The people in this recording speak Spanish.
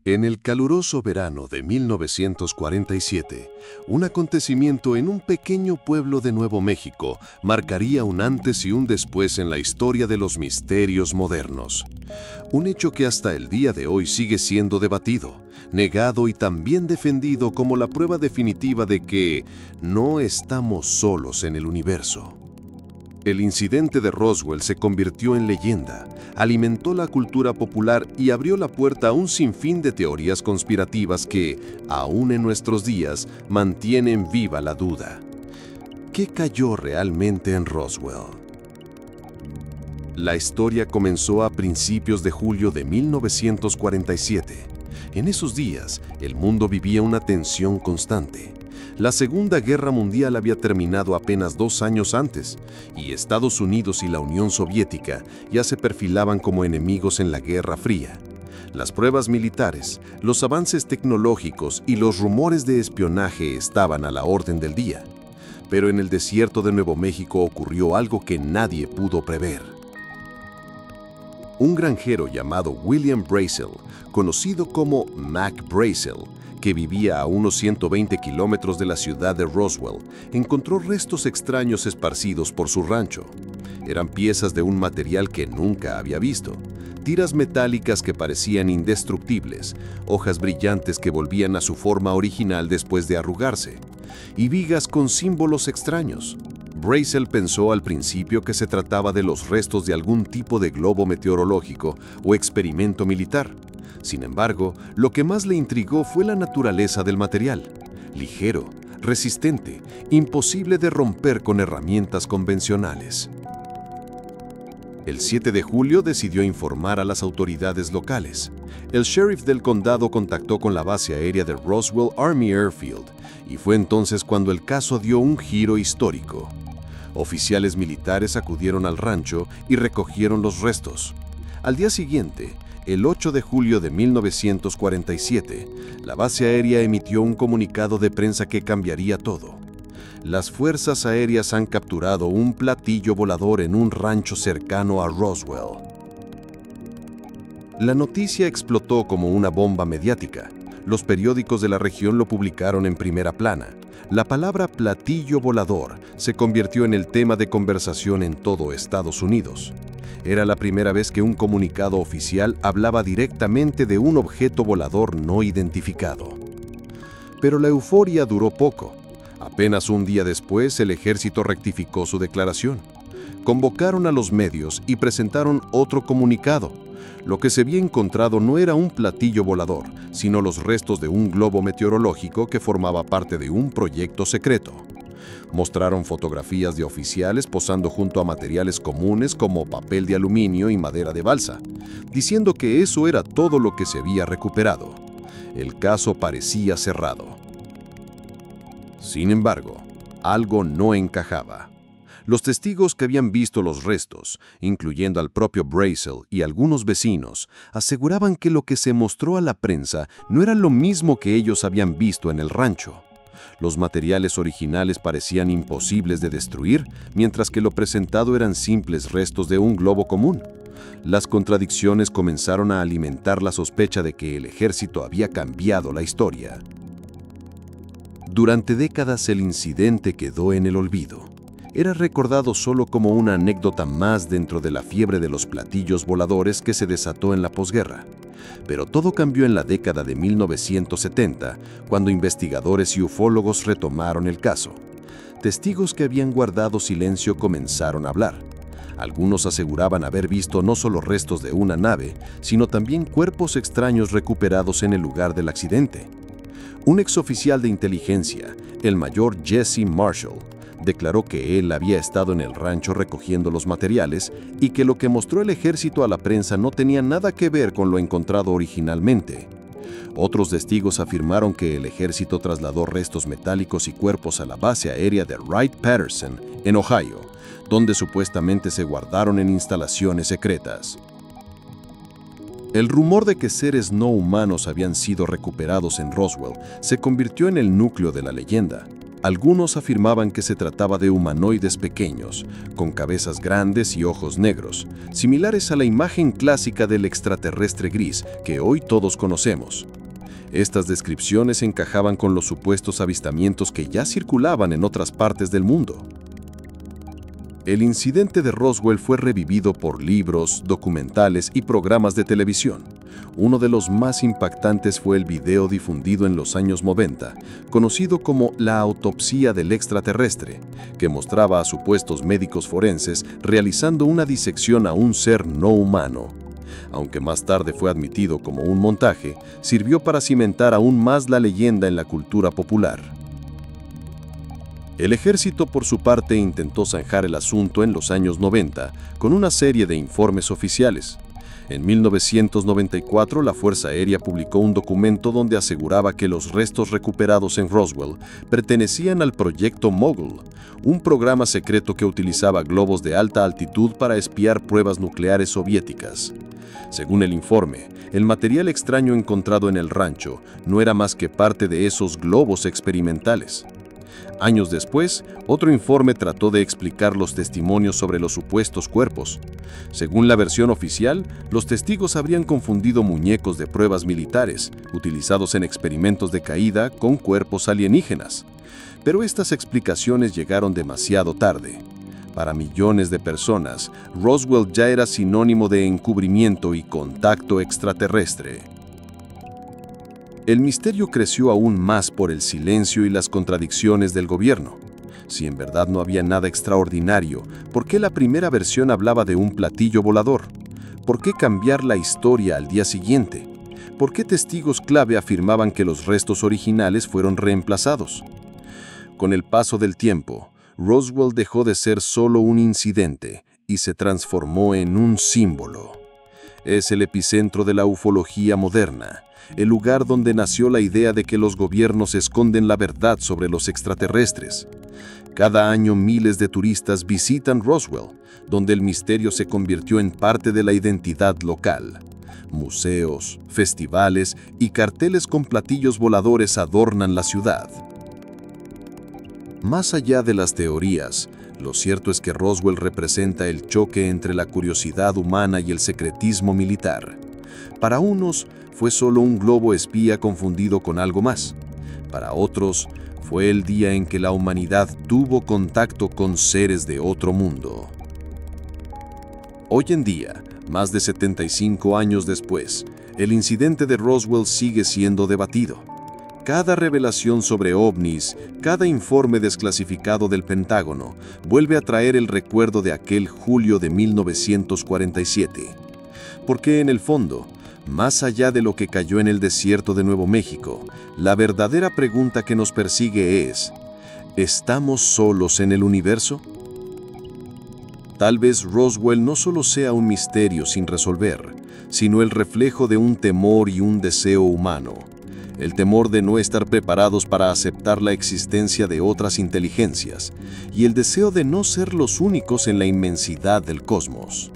En el caluroso verano de 1947, un acontecimiento en un pequeño pueblo de Nuevo México marcaría un antes y un después en la historia de los misterios modernos. Un hecho que hasta el día de hoy sigue siendo debatido, negado y también defendido como la prueba definitiva de que no estamos solos en el universo. El incidente de Roswell se convirtió en leyenda, alimentó la cultura popular y abrió la puerta a un sinfín de teorías conspirativas que, aún en nuestros días, mantienen viva la duda. ¿Qué cayó realmente en Roswell? La historia comenzó a principios de julio de 1947. En esos días, el mundo vivía una tensión constante. La Segunda Guerra Mundial había terminado apenas 2 años antes, y Estados Unidos y la Unión Soviética ya se perfilaban como enemigos en la Guerra Fría. Las pruebas militares, los avances tecnológicos y los rumores de espionaje estaban a la orden del día. Pero en el desierto de Nuevo México ocurrió algo que nadie pudo prever. Un granjero llamado William Brazel, conocido como Mac Brazel, que vivía a unos 120 kilómetros de la ciudad de Roswell, encontró restos extraños esparcidos por su rancho. Eran piezas de un material que nunca había visto, tiras metálicas que parecían indestructibles, hojas brillantes que volvían a su forma original después de arrugarse, y vigas con símbolos extraños. Brazel pensó al principio que se trataba de los restos de algún tipo de globo meteorológico o experimento militar. Sin embargo, lo que más le intrigó fue la naturaleza del material. Ligero, resistente, imposible de romper con herramientas convencionales. El 7 de julio decidió informar a las autoridades locales. El sheriff del condado contactó con la base aérea de Roswell Army Airfield, y fue entonces cuando el caso dio un giro histórico. Oficiales militares acudieron al rancho y recogieron los restos. Al día siguiente, el 8 de julio de 1947, la base aérea emitió un comunicado de prensa que cambiaría todo. Las fuerzas aéreas han capturado un platillo volador en un rancho cercano a Roswell. La noticia explotó como una bomba mediática. Los periódicos de la región lo publicaron en primera plana. La palabra platillo volador se convirtió en el tema de conversación en todo Estados Unidos. Era la primera vez que un comunicado oficial hablaba directamente de un objeto volador no identificado. Pero la euforia duró poco. Apenas un día después, el ejército rectificó su declaración. Convocaron a los medios y presentaron otro comunicado. Lo que se había encontrado no era un platillo volador, sino los restos de un globo meteorológico que formaba parte de un proyecto secreto. Mostraron fotografías de oficiales posando junto a materiales comunes como papel de aluminio y madera de balsa, diciendo que eso era todo lo que se había recuperado. El caso parecía cerrado. Sin embargo, algo no encajaba. Los testigos que habían visto los restos, incluyendo al propio Brazel y algunos vecinos, aseguraban que lo que se mostró a la prensa no era lo mismo que ellos habían visto en el rancho. Los materiales originales parecían imposibles de destruir, mientras que lo presentado eran simples restos de un globo común. Las contradicciones comenzaron a alimentar la sospecha de que el ejército había cambiado la historia. Durante décadas el incidente quedó en el olvido. Era recordado solo como una anécdota más dentro de la fiebre de los platillos voladores que se desató en la posguerra. Pero todo cambió en la década de 1970, cuando investigadores y ufólogos retomaron el caso. Testigos que habían guardado silencio comenzaron a hablar. Algunos aseguraban haber visto no solo restos de una nave, sino también cuerpos extraños recuperados en el lugar del accidente. Un exoficial de inteligencia, el mayor Jesse Marshall, declaró que él había estado en el rancho recogiendo los materiales y que lo que mostró el ejército a la prensa no tenía nada que ver con lo encontrado originalmente. Otros testigos afirmaron que el ejército trasladó restos metálicos y cuerpos a la base aérea de Wright-Patterson, en Ohio, donde supuestamente se guardaron en instalaciones secretas. El rumor de que seres no humanos habían sido recuperados en Roswell se convirtió en el núcleo de la leyenda. Algunos afirmaban que se trataba de humanoides pequeños, con cabezas grandes y ojos negros, similares a la imagen clásica del extraterrestre gris que hoy todos conocemos. Estas descripciones encajaban con los supuestos avistamientos que ya circulaban en otras partes del mundo. El incidente de Roswell fue revivido por libros, documentales y programas de televisión. Uno de los más impactantes fue el video difundido en los años 90, conocido como la autopsia del extraterrestre, que mostraba a supuestos médicos forenses realizando una disección a un ser no humano. Aunque más tarde fue admitido como un montaje, sirvió para cimentar aún más la leyenda en la cultura popular. El ejército, por su parte, intentó zanjar el asunto en los años 90 con una serie de informes oficiales. En 1994, la Fuerza Aérea publicó un documento donde aseguraba que los restos recuperados en Roswell pertenecían al Proyecto Mogul, un programa secreto que utilizaba globos de alta altitud para espiar pruebas nucleares soviéticas. Según el informe, el material extraño encontrado en el rancho no era más que parte de esos globos experimentales. Años después, otro informe trató de explicar los testimonios sobre los supuestos cuerpos. Según la versión oficial, los testigos habrían confundido muñecos de pruebas militares, utilizados en experimentos de caída, con cuerpos alienígenas. Pero estas explicaciones llegaron demasiado tarde. Para millones de personas, Roswell ya era sinónimo de encubrimiento y contacto extraterrestre. El misterio creció aún más por el silencio y las contradicciones del gobierno. Si en verdad no había nada extraordinario, ¿por qué la primera versión hablaba de un platillo volador? ¿Por qué cambiar la historia al día siguiente? ¿Por qué testigos clave afirmaban que los restos originales fueron reemplazados? Con el paso del tiempo, Roswell dejó de ser solo un incidente y se transformó en un símbolo. Es el epicentro de la ufología moderna, el lugar donde nació la idea de que los gobiernos esconden la verdad sobre los extraterrestres. Cada año miles de turistas visitan Roswell, donde el misterio se convirtió en parte de la identidad local. Museos, festivales y carteles con platillos voladores adornan la ciudad. Más allá de las teorías, lo cierto es que Roswell representa el choque entre la curiosidad humana y el secretismo militar. Para unos, fue solo un globo espía confundido con algo más. Para otros, fue el día en que la humanidad tuvo contacto con seres de otro mundo. Hoy en día, más de 75 años después, el incidente de Roswell sigue siendo debatido. Cada revelación sobre ovnis, cada informe desclasificado del Pentágono, vuelve a traer el recuerdo de aquel julio de 1947. Porque en el fondo, más allá de lo que cayó en el desierto de Nuevo México, la verdadera pregunta que nos persigue es: ¿estamos solos en el universo? Tal vez Roswell no solo sea un misterio sin resolver, sino el reflejo de un temor y un deseo humano. El temor de no estar preparados para aceptar la existencia de otras inteligencias, y el deseo de no ser los únicos en la inmensidad del cosmos.